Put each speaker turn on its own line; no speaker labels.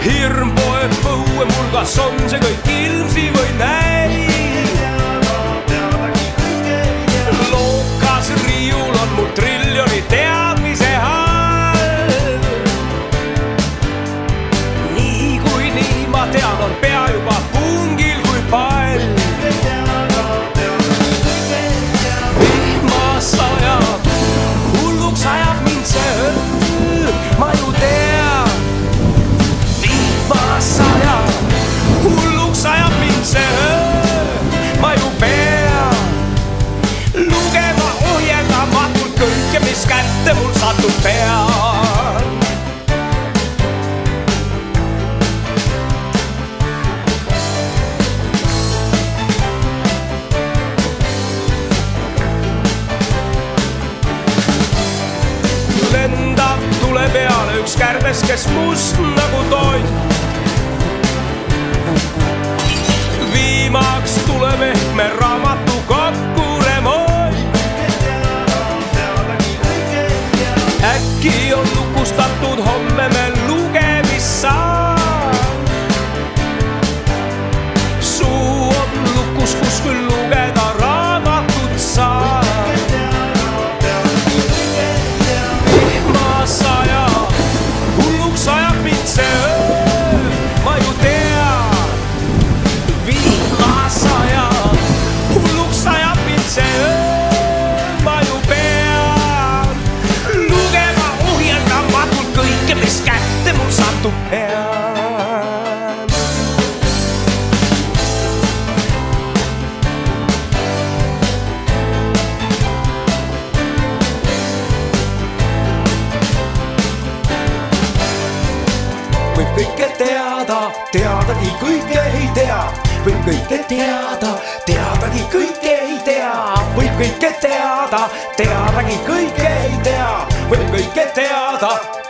hirm poeb põue mul, kas on see kõik ilmsi või näi. lookas riiul on mul triljoni teadmise all. nii ma tean, on pea juba pungil kui pall. vihma sajab, hulluks ajab mind see öö, ma ju tean. vihma sajab, hulluks ajab mind see öö, ma ju pean. lugema ohjeldamatult kõike, mis kätte mul satub, pean. lendab tule peale üks kärbes, kes must nagu tont. viimaks tuleb ehk me raamatu kokku remont. äkki on lukustatud, homme me lugemist saab. suu on lukus, kus küll lugeda raamatut saab. mis kätte mul satub, pean. võib kõike teada, teadagi kõike ei tea. võib kõike teada, teadagi kõike ei tea. võib kõike teada, teadagi kõike ei tea. võib kõike teada.